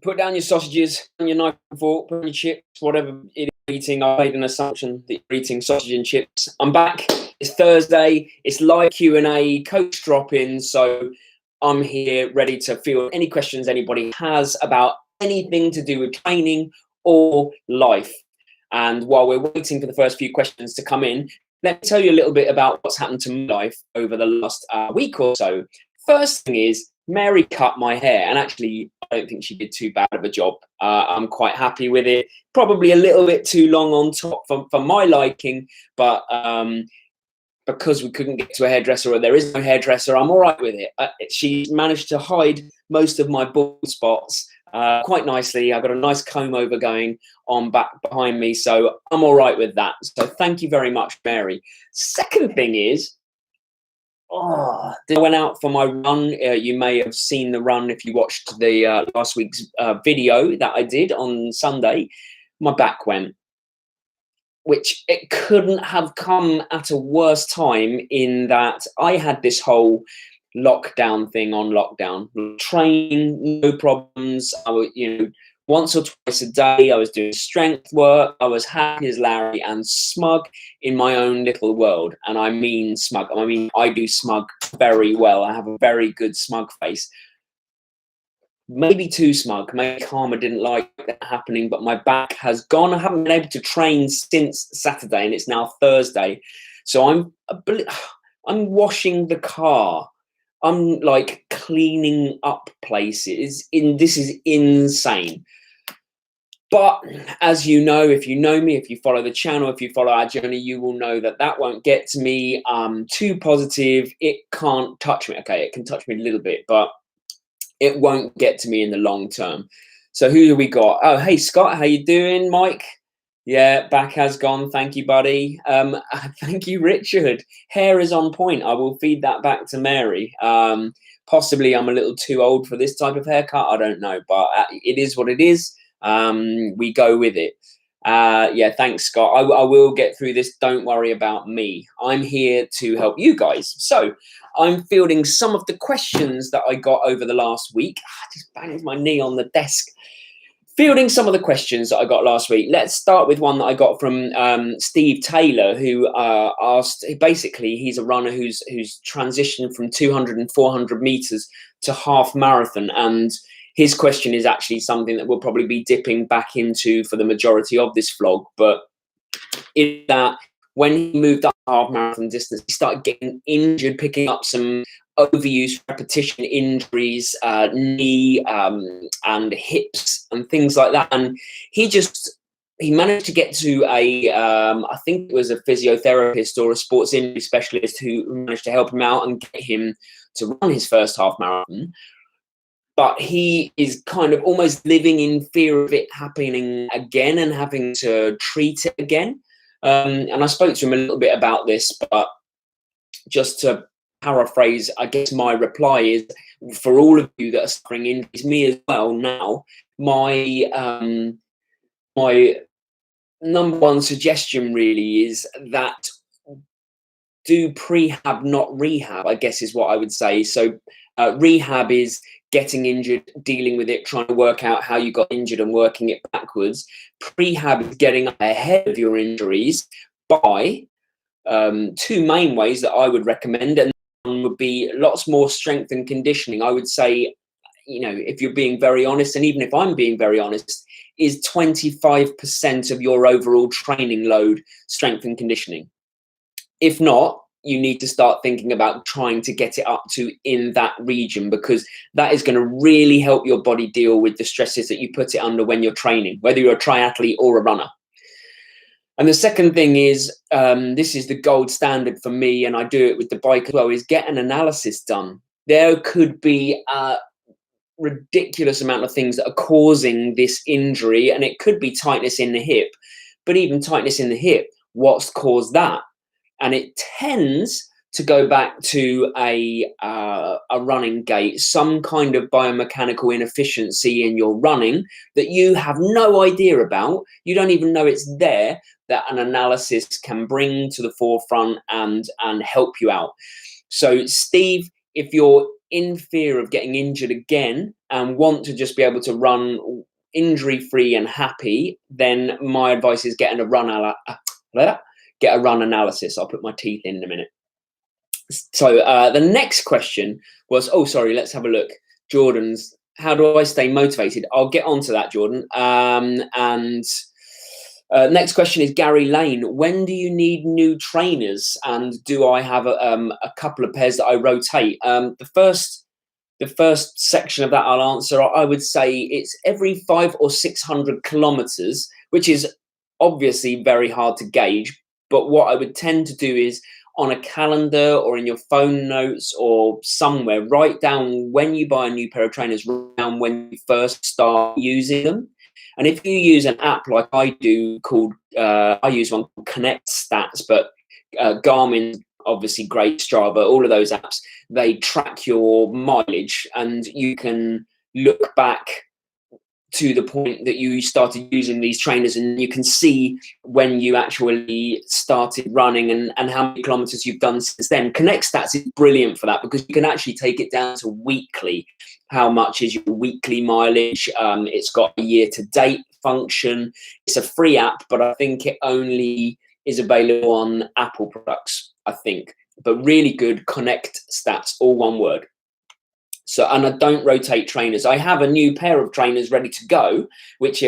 Put down your sausages, and your knife and fork, put on your chips, whatever it is you're eating. I made an assumption that you're eating sausage and chips. I'm back. It's Thursday. It's live Q&A, coach drop-in. So I'm here ready to field any questions anybody has about anything to do with training or life. And while we're waiting for the first few questions to come in, let me tell you a little bit about what's happened to my life over the last week or so. First thing is, Mary cut my hair, and actually, I don't think she did too bad of a job. I'm quite happy with it. Probably a little bit too long on top for my liking, but because we couldn't get to a hairdresser or there is no hairdresser, I'm all right with it. She managed to hide most of my bald spots quite nicely. I've got a nice comb over going on back behind me, so I'm all right with that. So thank you very much, Mary. Second thing is, I went out for my run. You may have seen the run if you watched the last week's video that I did on Sunday. My back went, which it couldn't have come at a worse time, in that I had this whole lockdown thing on lockdown. Training, no problems. I was, once or twice a day, I was doing strength work. I was happy as Larry and smug in my own little world. And I mean smug. I mean, I do smug very well. I have a very good smug face. Maybe too smug. Maybe Karma didn't like that happening, but my back has gone. I haven't been able to train since Saturday, and it's now Thursday. So I'm washing the car. I'm like cleaning up places. This is insane. But as you know, if you know me, if you follow the channel, if you follow our journey, you will know that that won't get to me. I'm too positive. It can't touch me. Okay, it can touch me a little bit, but it won't get to me in the long term. So who do we got? Oh, hey, Scott, how you doing? Mike? Yeah, back has gone. Thank you, buddy. Thank you, Richard. Hair is on point. I will feed that back to Mary. Possibly I'm a little too old for this type of haircut. I don't know, but it is what it is. We go with it. Yeah, thanks, Scott. I will get through this. Don't worry about me. I'm here to help you guys. So I'm fielding some of the questions that I got over the last week. I just banged my knee on the desk. Fielding some of the questions that I got last week. Let's start with one that I got from Steve Taylor, who asked, basically, he's a runner who's transitioned from 200 and 400 meters to half marathon. And his question is actually something that we'll probably be dipping back into for the majority of this vlog. But is that when he moved up half marathon distance, he started getting injured, picking up some overuse repetition injuries, knee and hips and things like that. And he managed to get to I think it was a physiotherapist or a sports injury specialist who managed to help him out and get him to run his first half marathon. But he is kind of almost living in fear of it happening again and having to treat it again. And I spoke to him a little bit about this, but just to paraphrase, I guess my reply is, for all of you that are suffering injuries, me as well now, my number one suggestion really is that do prehab, not rehab, I guess is what I would say. So rehab is getting injured, dealing with it, trying to work out how you got injured and working it backwards. Prehab is getting ahead of your injuries by two main ways that I would recommend, and one would be lots more strength and conditioning. I would say, if you're being very honest, and even if I'm being very honest, is 25% of your overall training load strength and conditioning. If not, you need to start thinking about trying to get it up to in that region, because that is going to really help your body deal with the stresses that you put it under when you're training, whether you're a triathlete or a runner. And the second thing is, this is the gold standard for me, and I do it with the bike as well, is get an analysis done. There could be a ridiculous amount of things that are causing this injury, and it could be tightness in the hip. But even tightness in the hip, what's caused that? And it tends to go back to a running gait, some kind of biomechanical inefficiency in your running that you have no idea about. You don't even know it's there, that an analysis can bring to the forefront and help you out. So Steve, if you're in fear of getting injured again and want to just be able to run injury free and happy, then my advice is get a run analysis. I'll put my teeth in a minute. So the next question was, oh, sorry, let's have a look. Jordan's, how do I stay motivated? I'll get onto that, Jordan. Next question is Gary Lane. When do you need new trainers? And do I have a couple of pairs that I rotate? The first section of that I'll answer. I would say it's every 500 or 600 kilometers, which is obviously very hard to gauge. But what I would tend to do is on a calendar or in your phone notes or somewhere, write down when you buy a new pair of trainers, write down when you first start using them. And if you use an app like I do called, I use one called Connect Stats, but Garmin, obviously great, Strava, all of those apps, they track your mileage and you can look back to the point that you started using these trainers and you can see when you actually started running and how many kilometers you've done since then. Connect Stats is brilliant for that because you can actually take it down to weekly. How much is your weekly mileage? It's got a year-to-date function. It's a free app, but I think it only is available on Apple products, I think. But really good. Connect Stats, all one word. So, and I don't rotate trainers. I have a new pair of trainers ready to go, which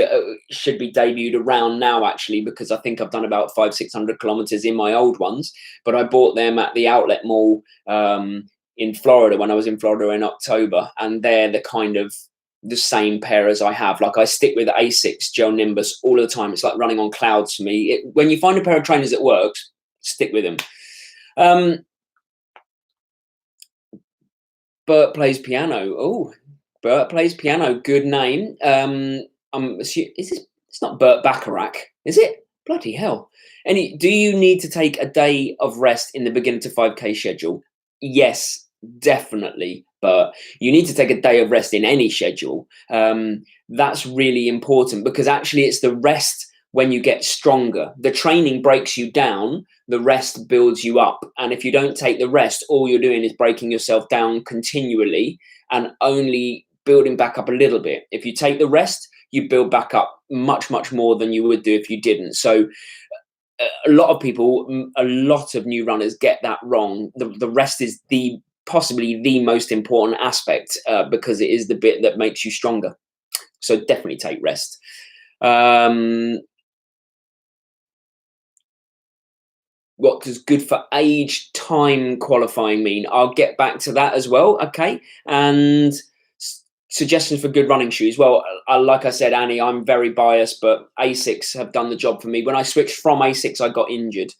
should be debuted around now, actually, because I think I've done about 500-600 kilometers in my old ones. But I bought them at the outlet mall in Florida when I was in Florida in October, and they're the kind of the same pair as I have. Like I stick with Asics Gel Nimbus all the time. It's like running on clouds for me. When you find a pair of trainers that works, stick with them. Bert plays piano. Oh, Bert plays piano. Good name. It's not Bert Bacharach, is it? Bloody hell. Do you need to take a day of rest in the beginner to 5K schedule? Yes, definitely. But you need to take a day of rest in any schedule. That's really important because actually it's the rest when you get stronger. The training breaks you down, the rest builds you up. And if you don't take the rest, all you're doing is breaking yourself down continually and only building back up a little bit. If you take the rest, you build back up much, much more than you would do if you didn't. So a lot of people, a lot of new runners get that wrong. The rest is possibly the most important aspect because it is the bit that makes you stronger. So definitely take rest. What does good for age time qualifying mean? I'll get back to that as well. Okay. And suggestions for good running shoes. Well, like I said, Annie, I'm very biased, but Asics have done the job for me. When I switched from Asics, I got injured.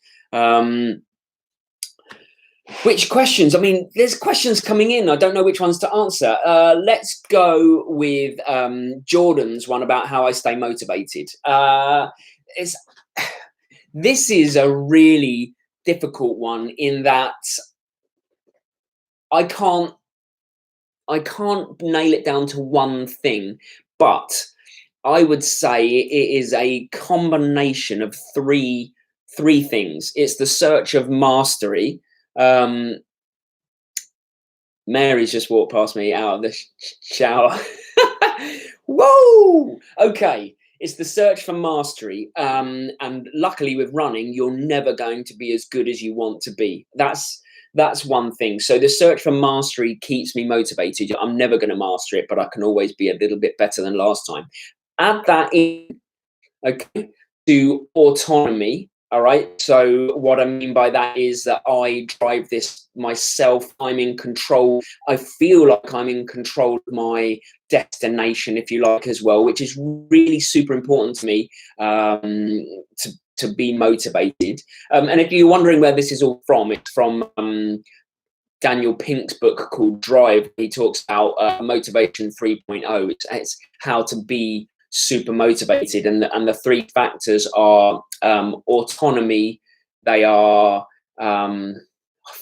Which questions? I mean, there's questions coming in. I don't know which ones to answer. Let's go with Jordan's one about how I stay motivated. This is a really difficult one in that I can't nail it down to one thing, but I would say it is a combination of three things. It's the search of mastery. Mary's just walked past me out of the shower. Whoa! Okay. It's the search for mastery. And luckily with running, you're never going to be as good as you want to be. That's one thing. So the search for mastery keeps me motivated. I'm never going to master it, but I can always be a little bit better than last time. Add that in, okay, to autonomy. All right. So what I mean by that is that I drive this myself. I'm in control. I feel like I'm in control of my destination, if you like, as well, which is really super important to me to be motivated. And if you're wondering where this is all from, it's from Daniel Pink's book called Drive. He talks about motivation 3.0. It's how to be super motivated, and the three factors are autonomy. They are I've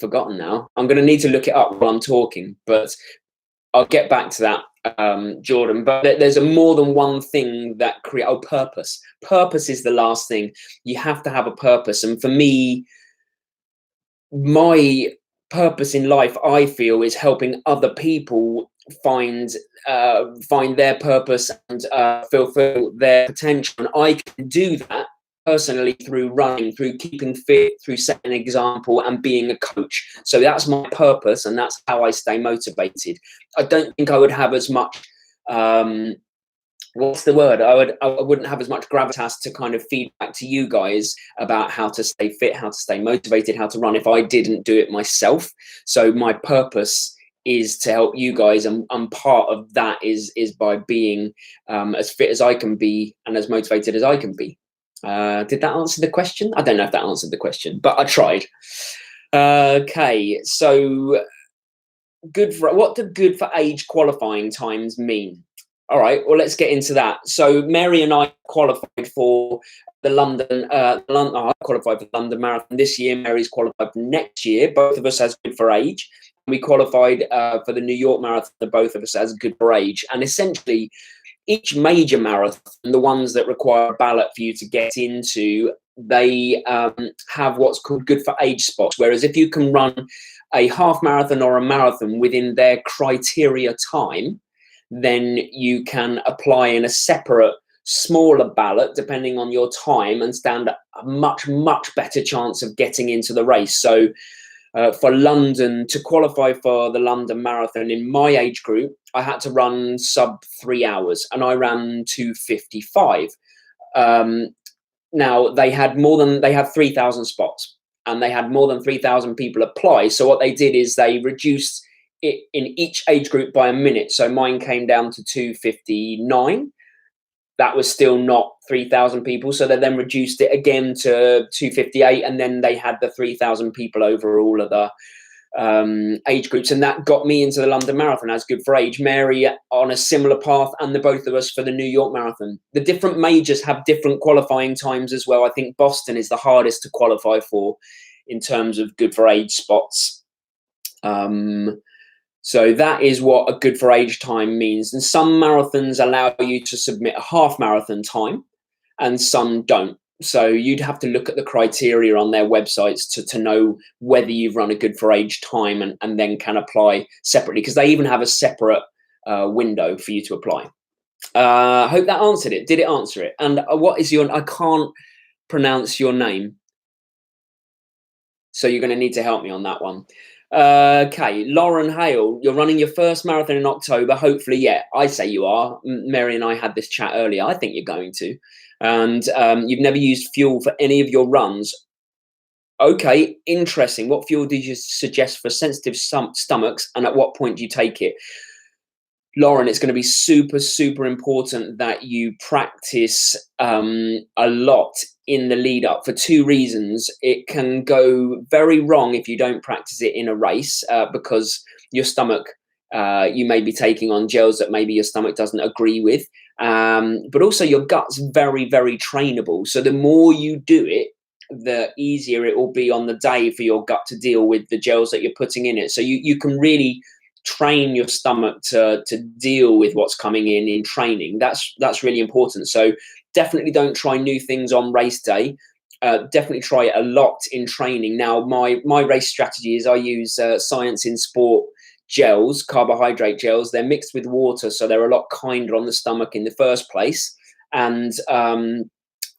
forgotten now. I'm going to need to look it up while I'm talking, but I'll get back to that, Jordan. But there's more than one thing that purpose. Purpose is the last thing. You have to have a purpose, and for me, my purpose in life, I feel, is helping other people find their purpose and fulfill their potential. And I can do that personally through running, through keeping fit, through setting an example and being a coach. So that's my purpose, and that's how I stay motivated. I don't think I would have as much what's the word? I wouldn't have as much gravitas to kind of feed back to you guys about how to stay fit, how to stay motivated, how to run if I didn't do it myself. So my purpose is to help you guys, and part of that is by being as fit as I can be and as motivated as I can be. Did that answer the question? I don't know if that answered the question, but I tried. Okay, so what do good for age qualifying times mean? All right, well, let's get into that. So Mary and I qualified for the London, I qualified for the London Marathon this year. Mary's qualified for next year. Both of us as good for age. We qualified for the New York Marathon, both of us as good for age. And essentially, each major marathon, the ones that require a ballot for you to get into, they have what's called good for age spots. Whereas if you can run a half marathon or a marathon within their criteria time, then you can apply in a separate, smaller ballot, depending on your time, and stand a much, much better chance of getting into the race. So for London, to qualify for the London Marathon in my age group, I had to run sub 3 hours, and I ran 2:55. Now they had 3,000 spots, and they had more than 3,000 people apply. So what they did is they reduced it in each age group by a minute. So mine came down to 2:59. That was still not 3,000 people. So they then reduced it again to 2:58, and then they had the 3,000 people over all of the age groups, and that got me into the London Marathon as good for age. Mary on a similar path, and the both of us for the New York Marathon. The different majors have different qualifying times as well. I think Boston is the hardest to qualify for in terms of good for age spots. So that is what a good for age time means. And some marathons allow you to submit a half marathon time, and some don't. So you'd have to look at the criteria on their websites to know whether you've run a good for age time, and then can apply separately, because they even have a separate window for you to apply. I hope that answered it. Did it answer it? And what is I can't pronounce your name, so you're going to need to help me on that one. Okay, Lauren Hale, you're running your first marathon in October. Hopefully, yeah, I say you are. Mary and I had this chat earlier. I think you're going to. And you've never used fuel for any of your runs. Okay, interesting. What fuel did you suggest for sensitive stomachs, and at what point do you take it? Lauren, it's going to be super, super important that you practice a lot in the lead up for two reasons. It can go very wrong if you don't practice it in a race, because your stomach, you may be taking on gels that maybe your stomach doesn't agree with. But also your gut's very, very trainable. So the more you do it, the easier it will be on the day for your gut to deal with the gels that you're putting in it. So you can really train your stomach to deal with what's coming in training. That's really important. So definitely don't try new things on race day. Definitely try it a lot in training. Now, my race strategy is I use Science in Sport gels, carbohydrate gels. They're mixed with water, so they're a lot kinder on the stomach in the first place. And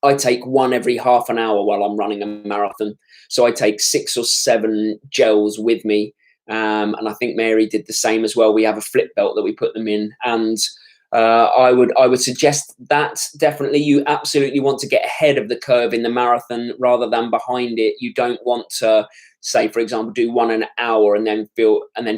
I take one every half an hour while I'm running a marathon. So I take 6 or 7 gels with me. And I think Mary did the same as well. We have a flip belt that we put them in. And I would suggest that definitely you absolutely want to get ahead of the curve in the marathon rather than behind it. You don't want to, say, for example, do one an hour and then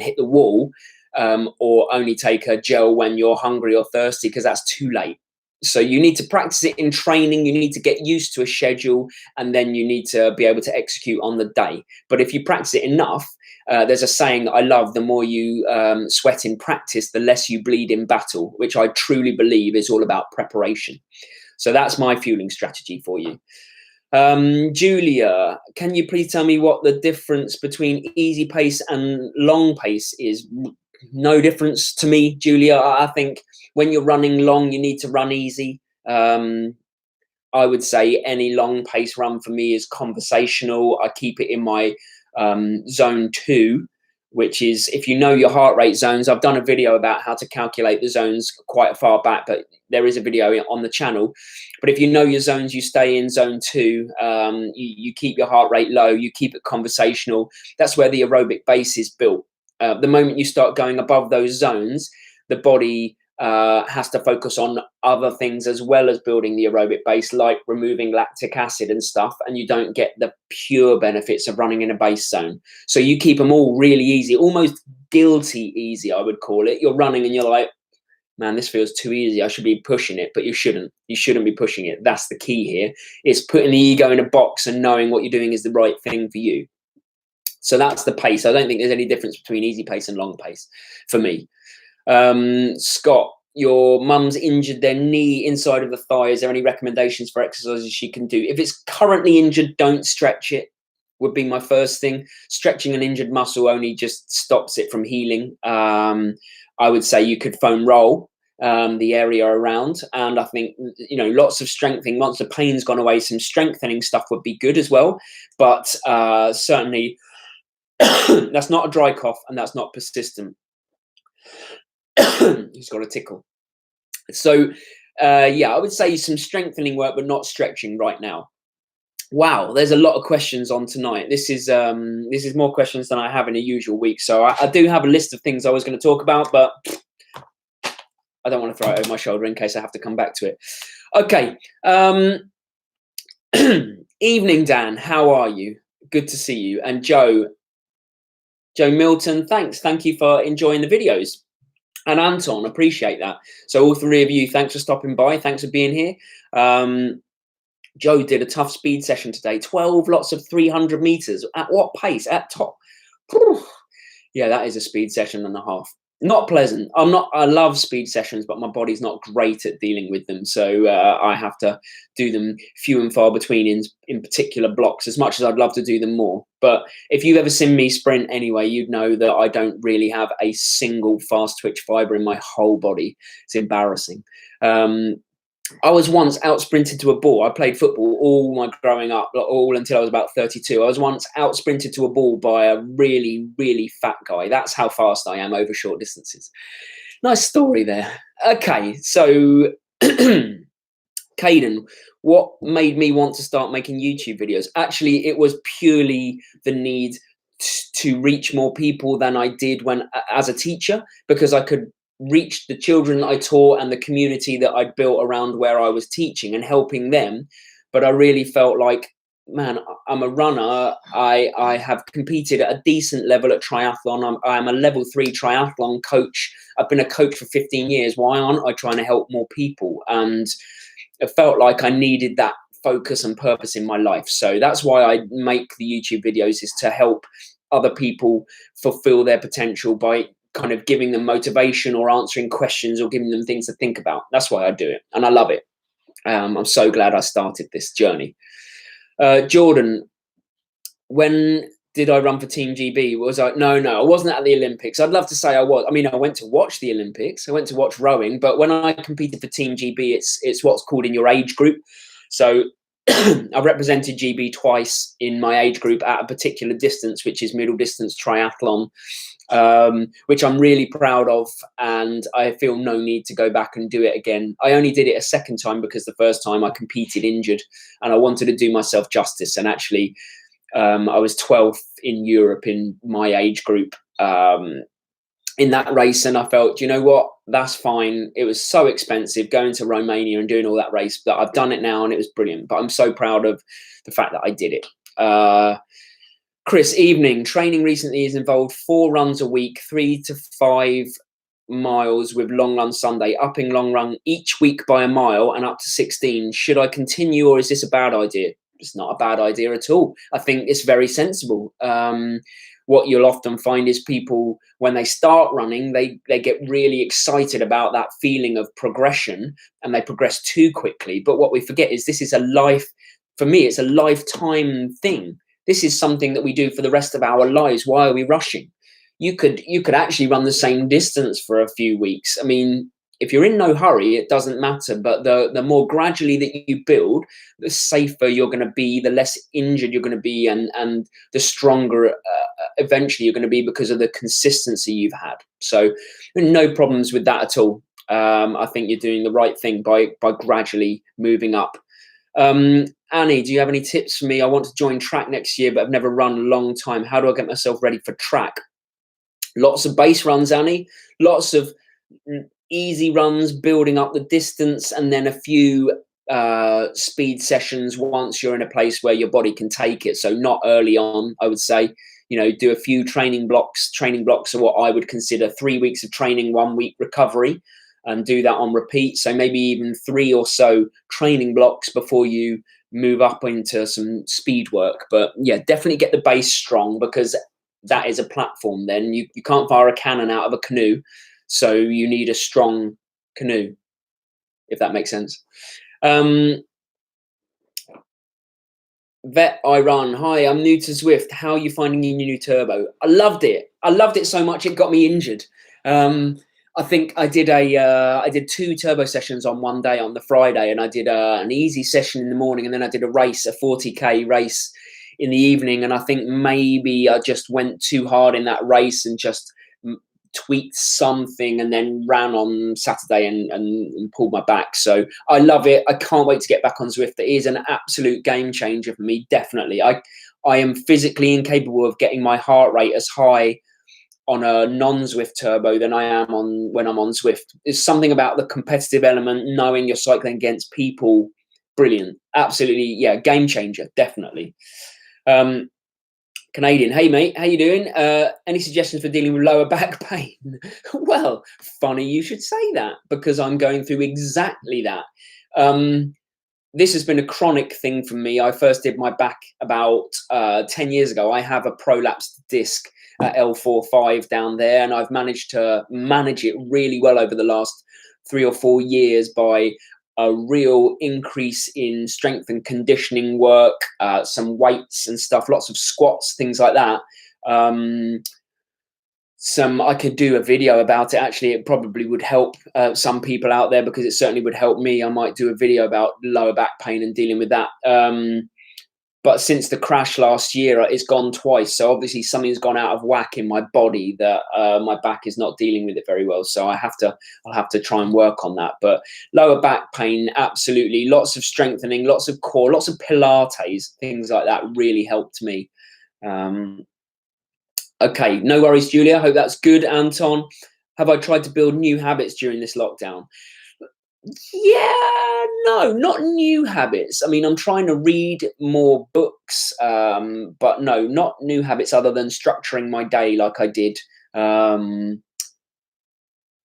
hit the wall, or only take a gel when you're hungry or thirsty, because that's too late. So you need to practice it in training. You need to get used to a schedule, and then you need to be able to execute on the day. But if you practice it enough, there's a saying that I love: the more you sweat in practice, the less you bleed in battle, which I truly believe is all about preparation. So that's my fueling strategy for you. Julia, can you please tell me what the difference between easy pace and long pace is? No difference to me, Julia. I think when you're running long, you need to run easy. I would say any long pace run for me is conversational. I keep it in my zone 2, which is, if you know your heart rate zones, I've done a video about how to calculate the zones quite far back, but there is a video on the channel. But if you know your zones, you stay in zone 2, you keep your heart rate low, you keep it conversational. That's where the aerobic base is built. The moment you start going above those zones, the body has to focus on other things as well as building the aerobic base, like removing lactic acid and stuff, and you don't get the pure benefits of running in a base zone. So you keep them all really easy, almost guilty easy, I would call it. You're running and you're like, man, this feels too easy, I should be pushing it. But you shouldn't be pushing it. That's the key here. It's putting the ego in a box and knowing what you're doing is the right thing for you. So that's the pace. I don't think there's any difference between easy pace and long pace for me. Scott, your mum's injured their knee inside of the thigh. Is there any recommendations for exercises she can do? If it's currently injured, don't stretch it, would be my first thing. Stretching an injured muscle only just stops it from healing. I would say you could foam roll the area around, and I think, you know, lots of strengthening. Once the pain's gone away, some strengthening stuff would be good as well. But certainly that's not a dry cough and that's not persistent. He's got a tickle. So yeah, I would say some strengthening work, but not stretching right now. Wow, there's a lot of questions on tonight. This is more questions than I have in a usual week. So I do have a list of things I was going to talk about, but I don't want to throw it over my shoulder in case I have to come back to it. Okay. Evening, Dan. How are you? Good to see you. And Joe Milton, thanks. Thank you for enjoying the videos. And Anton, appreciate that. So all three of you, thanks for stopping by. Thanks for being here. Joe did a tough speed session today. 12 lots of 300 meters. At what pace? At top. Yeah, that is a speed session and a half. Not pleasant. I love speed sessions, but my body's not great at dealing with them. So I have to do them few and far between in particular blocks, as much as I'd love to do them more. But if you've ever seen me sprint anyway, you'd know that I don't really have a single fast twitch fiber in my whole body. It's embarrassing. I was once out sprinted to a ball. I played football all my growing up, all until I was about 32. I was once out sprinted to a ball by a really, really fat guy. That's how fast I am over short distances. Nice story there. Okay, so Caden, what made me want to start making YouTube videos? Actually, it was purely the need to reach more people than I did when as a teacher, because I could reach the children I taught and the community that I'd built around where I was teaching and helping them. But I really felt like, man, I'm a runner. I have competed at a decent level at triathlon. I'm a level 3 triathlon coach. I've been a coach for 15 years. Why aren't I trying to help more people? And it felt like I needed that focus and purpose in my life. So that's why I make the YouTube videos, is to help other people fulfill their potential by kind of giving them motivation or answering questions or giving them things to think about. That's why I do it, and I love it. I'm so glad I started this journey. Jordan, when did I run for Team GB? Was I? No, I wasn't at the Olympics. I'd love to say I was. I mean, I went to watch the Olympics. I went to watch rowing, but when I competed for Team GB, it's what's called in your age group. So I've represented GB twice in my age group at a particular distance, which is middle distance triathlon, which I'm really proud of, and I feel no need to go back and do it again. I only did it a second time because the first time I competed injured, and I wanted to do myself justice. And actually, I was 12th in Europe in my age group in that race, and I felt, you know what, that's fine. It was so expensive going to Romania and doing all that race, but I've done it now and it was brilliant. But I'm so proud of the fact that I did it. Chris, evening. Training recently has involved 4 runs a week, 3 to 5 miles with long run Sunday, upping long run each week by a mile and up to 16. Should I continue, or is this a bad idea? It's not a bad idea at all. I think it's very sensible. What you'll often find is people, when they start running, they get really excited about that feeling of progression and they progress too quickly. But what we forget is this is a life, for me, it's a lifetime thing. This is something that we do for the rest of our lives. Why are we rushing? You could actually run the same distance for a few weeks. I mean, if you're in no hurry, it doesn't matter. But the more gradually that you build, the safer you're going to be, the less injured you're going to be, and the stronger eventually you're going to be because of the consistency you've had. So no problems with that at all. I think you're doing the right thing by gradually moving up. Annie, do you have any tips for me? I want to join track next year, but I've never run a long time. How do I get myself ready for track? Lots of base runs, Annie. Lots of easy runs, building up the distance, and then a few speed sessions once you're in a place where your body can take it. So not early on, I would say. Do a few training blocks. Training blocks are what I would consider 3 weeks of training, 1 week recovery, and do that on repeat. So maybe even 3 or so training blocks before you move up into some speed work. But yeah, definitely get the base strong, because that is a platform. Then you can't fire a cannon out of a canoe. So you need a strong canoe, if that makes sense. Vet I Run. Hi, I'm new to Zwift. How are you finding your new turbo? I loved it. I loved it so much it got me injured. I think I did 2 turbo sessions on one day on the Friday, and I did an easy session in the morning, and then I did a race, a 40k race in the evening. And I think maybe I just went too hard in that race and just tweaked something, and then ran on Saturday and pulled my back. So I love it. I can't wait to get back on Zwift. It is an absolute game changer for me. Definitely. I am physically incapable of getting my heart rate as high on a non-Zwift turbo than I am when I'm on Zwift. There's something about the competitive element, knowing you're cycling against people. Brilliant. Absolutely. Yeah. Game changer. Definitely. Canadian, hey mate, how you doing? Any suggestions for dealing with lower back pain? Well, funny you should say that, because I'm going through exactly that. This has been a chronic thing for me. I first did my back about 10 years ago. I have a prolapsed disc at L4-5 down there, and I've managed to manage it really well over the last 3 or 4 years by a real increase in strength and conditioning work, some weights and stuff, lots of squats, things like that. I could do a video about it. Actually, it probably would help some people out there, because it certainly would help me. I might do a video about lower back pain and dealing with that. But since the crash last year, it's gone twice. So obviously something's gone out of whack in my body that my back is not dealing with it very well. So I'll have to try and work on that. But lower back pain, absolutely. Lots of strengthening, lots of core, lots of Pilates, things like that really helped me. Okay, no worries, Julia. Hope that's good. Anton, have I tried to build new habits during this lockdown? Yeah, no, not new habits. I mean, I'm trying to read more books, but no, not new habits other than structuring my day like I did.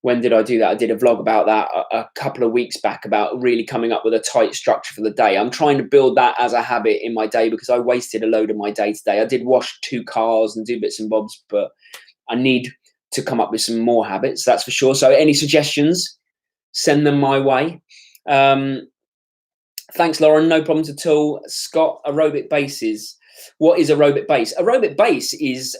When did I do that? I did a vlog about that a couple of weeks back, about really coming up with a tight structure for the day. I'm trying to build that as a habit in my day, because I wasted a load of my day today. I did wash 2 cars and do bits and bobs, but I need to come up with some more habits, that's for sure. So any suggestions, send them my way. Thanks, Lauren. No problems at all. Scott, aerobic bases. What is aerobic base? Aerobic base is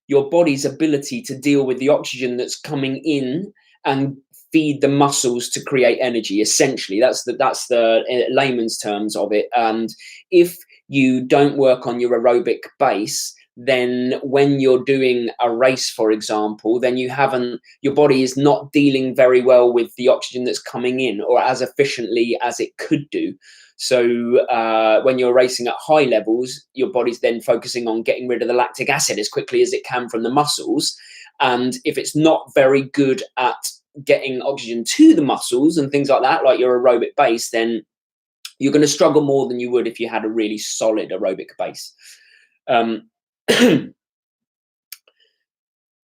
your body's ability to deal with the oxygen that's coming in and feed the muscles to create energy. Essentially, that's the layman's terms of it. And if you don't work on your aerobic base, then when you're doing a race, for example, then your body is not dealing very well with the oxygen that's coming in, or as efficiently as it could do. So when you're racing at high levels, your body's then focusing on getting rid of the lactic acid as quickly as it can from the muscles. And if it's not very good at getting oxygen to the muscles and things like that, like your aerobic base, then you're going to struggle more than you would if you had a really solid aerobic base.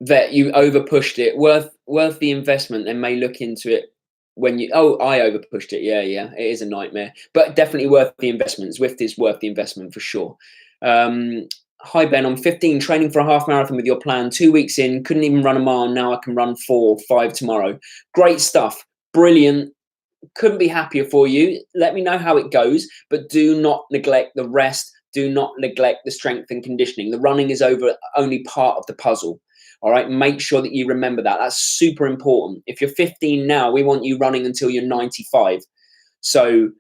That you over pushed it, worth the investment, and may look into it when you I over pushed it. Yeah, it is a nightmare, but definitely worth the investment. Zwift is worth the investment for sure. Hi Ben, I'm 15, training for a half marathon with your plan, 2 weeks in, couldn't even run a mile, now I can run 4, 5 tomorrow. Great stuff, brilliant. Couldn't be happier for you. Let me know how it goes, but do not neglect the rest. Do not neglect the strength and conditioning. The running is only part of the puzzle. All right, make sure that you remember that. That's super important. If you're 15 now, we want you running until you're 95. So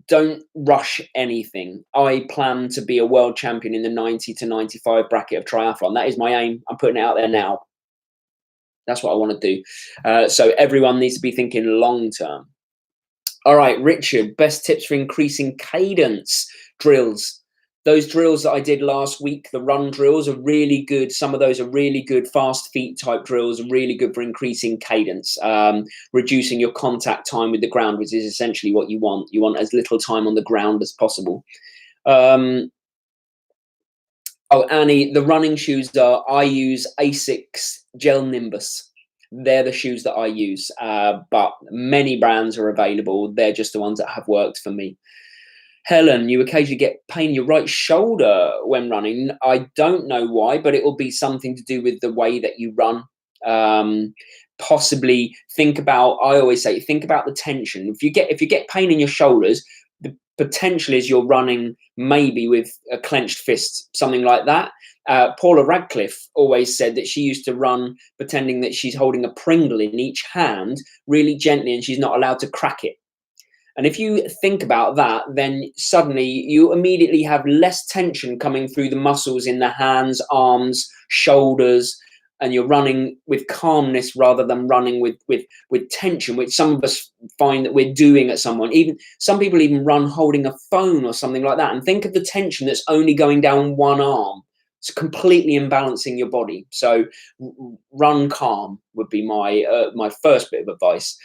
don't rush anything. I plan to be a world champion in the 90 to 95 bracket of triathlon. That is my aim. I'm putting it out there now. That's what I want to do. So everyone needs to be thinking long term. All right, Richard, best tips for increasing cadence drills. Those drills that I did last week, the run drills, are really good. Some of those are really good. Fast feet type drills are really good for increasing cadence, reducing your contact time with the ground, which is essentially what you want. You want as little time on the ground as possible. Oh, Annie, the running shoes I use Asics Gel Nimbus. They're the shoes that I use, but many brands are available. They're just the ones that have worked for me. Helen, you occasionally get pain in your right shoulder when running. I don't know why, but it will be something to do with the way that you run. Possibly think about, I always say, think about the tension. If you get pain in your shoulders, the potential is you're running maybe with a clenched fist, something like that. Paula Radcliffe always said that she used to run pretending that she's holding a Pringle in each hand really gently and she's not allowed to crack it. And if you think about that, then suddenly you immediately have less tension coming through the muscles in the hands, arms, shoulders, and you're running with calmness rather than running with tension, which some of us find that we're doing at someone. Even some people even run holding a phone or something like that. And think of the tension that's only going down one arm. It's completely imbalancing your body. So run calm would be my first bit of advice.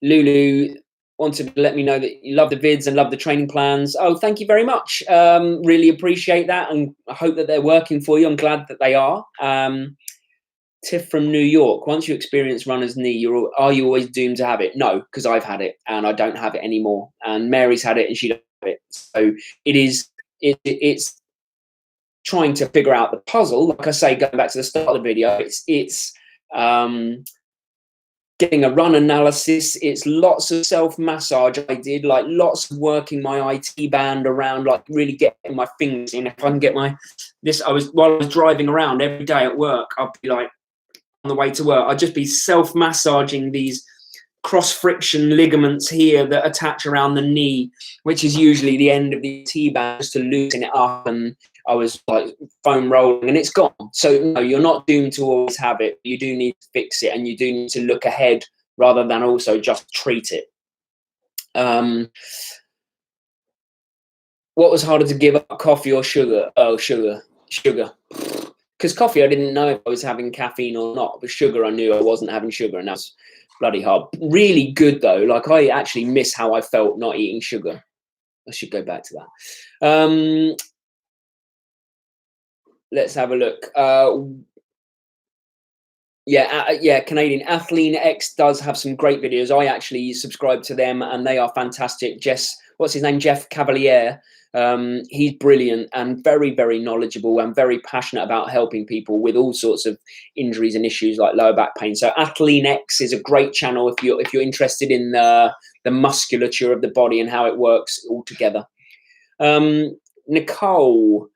Lulu wanted to let me know that you love the vids and love the training plans. Oh, thank you very much. Really appreciate that, and I hope that they're working for you. I'm glad that they are. Tiff from New York. Once you experience runner's knee, are you always doomed to have it? No, because I've had it and I don't have it anymore. And Mary's had it and she doesn't have it. So it's trying to figure out the puzzle. Like I say, going back to the start of the video, it's getting a run analysis. It's lots of self-massage I did, like lots of working my IT band around, like really getting my fingers in. If I can get while I was driving around every day at work, I'd be like, on the way to work, I'd just be self-massaging these cross-friction ligaments here that attach around the knee, which is usually the end of the T-band, just to loosen it up. And I was like foam rolling and it's gone. So no, you're not doomed to always have it. You do need to fix it and you do need to look ahead rather than also just treat it. What was harder to give up, coffee or sugar? Oh, sugar. Because coffee, I didn't know if I was having caffeine or not. But sugar, I knew I wasn't having sugar, and that's bloody hard. Really good though. Like I actually miss how I felt not eating sugar. I should go back to that. Let's have a look. Yeah, Canadian Athlean X does have some great videos. I actually subscribe to them and they are fantastic. What's his name? Jeff Cavalier. He's brilliant and very, very knowledgeable and very passionate about helping people with all sorts of injuries and issues like lower back pain. So Athlean X is a great channel if you're interested in the musculature of the body and how it works all together. Nicole,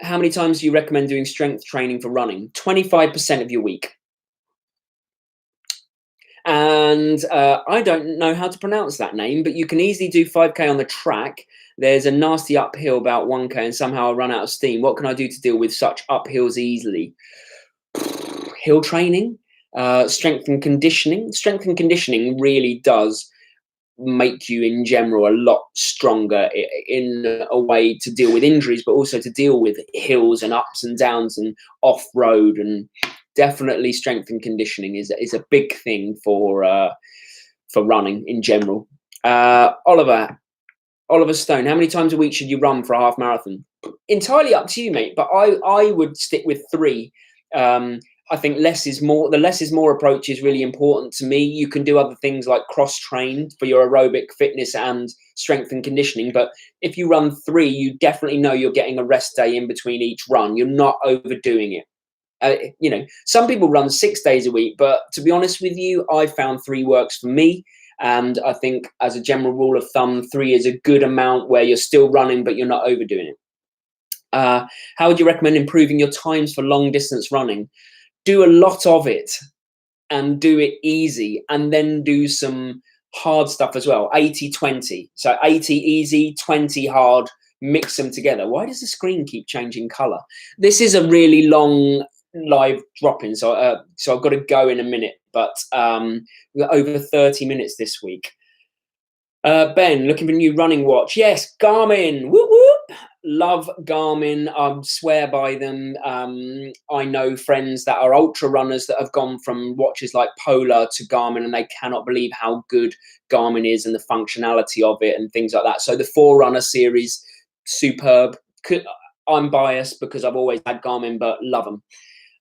how many times do you recommend doing strength training for running? 25% of your week. And I don't know how to pronounce that name, but you can easily do 5K on the track. There's a nasty uphill about 1K and somehow I run out of steam. What can I do to deal with such uphills easily? Hill training, strength and conditioning. Strength and conditioning really does make you in general a lot stronger in a way to deal with injuries, but also to deal with hills and ups and downs and off-road. And definitely strength and conditioning is a big thing for running in general. Oliver Stone, how many times a week should you run for a half marathon? Entirely up to you, mate, but I would stick with 3. I think less is more. The less is more approach is really important to me. You can do other things like cross-train for your aerobic fitness and strength and conditioning. But if you run 3, you definitely know you're getting a rest day in between each run. You're not overdoing it. Some people run 6 days a week, but to be honest with you, I found 3 works for me. And I think as a general rule of thumb, 3 is a good amount where you're still running, but you're not overdoing it. How would you recommend improving your times for long distance running? Do a lot of it and do it easy, and then do some hard stuff as well. 80-20. So 80 easy, 20 hard, mix them together. Why does the screen keep changing color? This is a really long live drop-in, so I've got to go in a minute, but we're over 30 minutes this week. Ben, looking for a new running watch. Yes, Garmin. Whoop, whoop. Love Garmin. I swear by them. I know friends that are ultra runners that have gone from watches like Polar to Garmin, and they cannot believe how good Garmin is and the functionality of it and things like that. So the Forerunner series, superb. I'm biased because I've always had Garmin, but love them.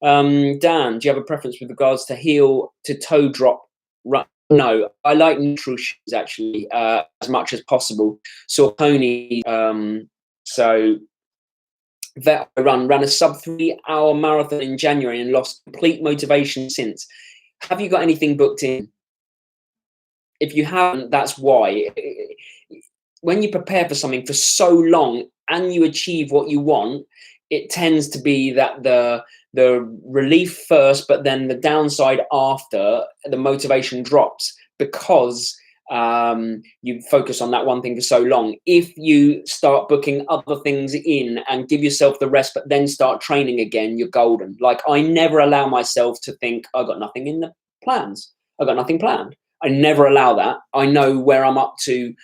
Dan, do you have a preference with regards to heel to toe drop run? No, I like neutral shoes actually, as much as possible. Saucony, so that I ran a sub 3-hour marathon in January and lost complete motivation since. Have you got anything booked in? If you haven't, that's why. When you prepare for something for so long and you achieve what you want, it tends to be that the relief first, but then the downside after, the motivation drops because you focus on that one thing for so long. If you start booking other things in and give yourself the rest, but then start training again, you're golden. Like, I never allow myself to think I've got nothing in the plans. I've got nothing planned. I never allow that. I know where I'm up to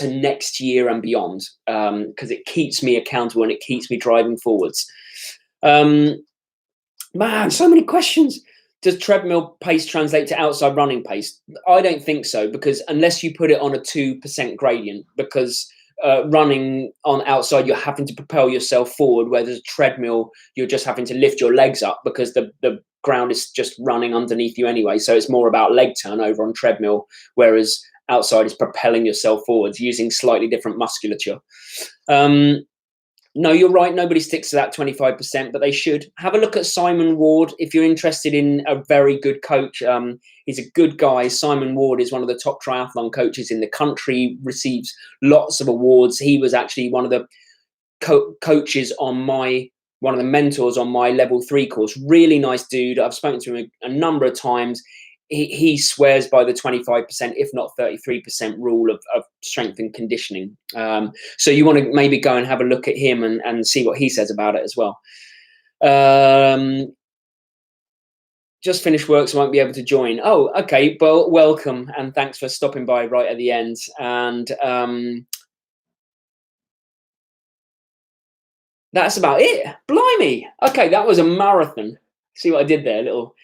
next year and beyond, because it keeps me accountable and it keeps me driving forwards. Man, so many questions. Does treadmill pace translate to outside running pace? I don't think so, because unless you put it on a 2% gradient, because running on outside, you're having to propel yourself forward, where there's a treadmill, you're just having to lift your legs up because the ground is just running underneath you anyway. So it's more about leg turnover on treadmill, whereas outside is propelling yourself forwards using slightly different musculature. No, you're right. Nobody sticks to that 25%, but they should. Have a look at Simon Ward if you're interested in a very good coach. He's a good guy. Simon Ward is one of the top triathlon coaches in the country, receives lots of awards. He was actually one of the coaches on one of the mentors on my level 3 course. Really nice dude. I've spoken to him a number of times. He swears by the 25%, if not 33% rule of strength and conditioning. So you want to maybe go and have a look at him and see what he says about it as well. Just finished work, so won't be able to join. Oh, okay. Well, welcome. And thanks for stopping by right at the end. And that's about it. Blimey. Okay, that was a marathon. See what I did there? A little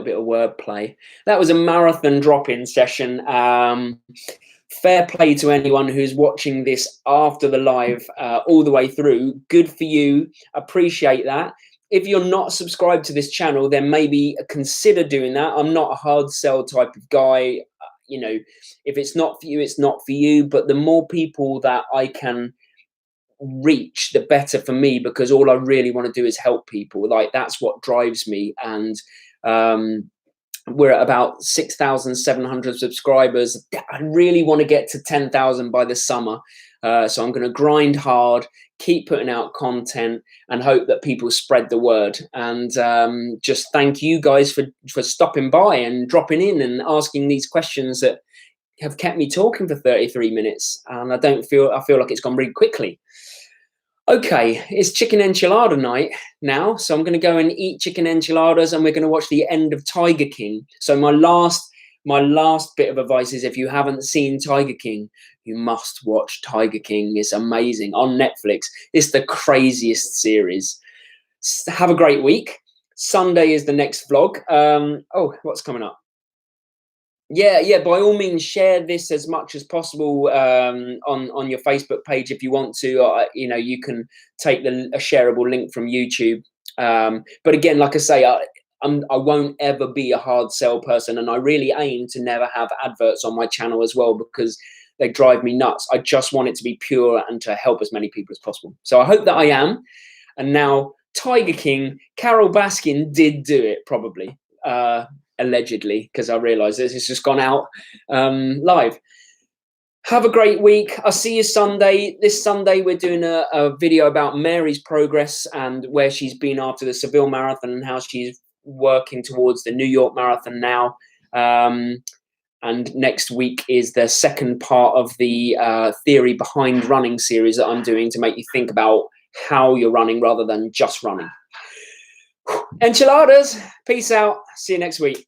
bit of wordplay. That was a marathon drop-in session. Fair play to anyone who's watching this after the live all the way through. Good for you. Appreciate that. If you're not subscribed to this channel, then maybe consider doing that. I'm not a hard sell type of guy. You know, if it's not for you, it's not for you. But the more people that I can reach, the better for me, because all I really want to do is help people. Like, that's what drives me. And we're at about 6,700 subscribers. I really want to get to 10,000 by the summer. So I'm going to grind hard, keep putting out content, and hope that people spread the word. And just thank you guys for stopping by and dropping in and asking these questions that have kept me talking for 33 minutes. And I feel like it's gone really quickly. Okay, it's chicken enchilada night now, so I'm going to go and eat chicken enchiladas, and we're going to watch the end of Tiger King. So my last bit of advice is, if you haven't seen Tiger King, you must watch Tiger King. It's amazing on Netflix. It's the craziest series. Have a great week. Sunday is the next vlog. Oh, what's coming up? Yeah, by all means, share this as much as possible on your Facebook page if you want to. You can take a shareable link from YouTube. But again, like I say, I won't ever be a hard sell person, and I really aim to never have adverts on my channel as well, because they drive me nuts. I just want it to be pure and to help as many people as possible. So I hope that I am. And now, Tiger King, Carol Baskin did do it, probably. Allegedly, because I realised this has just gone out live. Have a great week. I'll see you Sunday. This Sunday, we're doing a video about Mary's progress and where she's been after the Seville Marathon and how she's working towards the New York Marathon now. And next week is the second part of the theory behind running series that I'm doing to make you think about how you're running rather than just running. Enchiladas. Peace out. See you next week.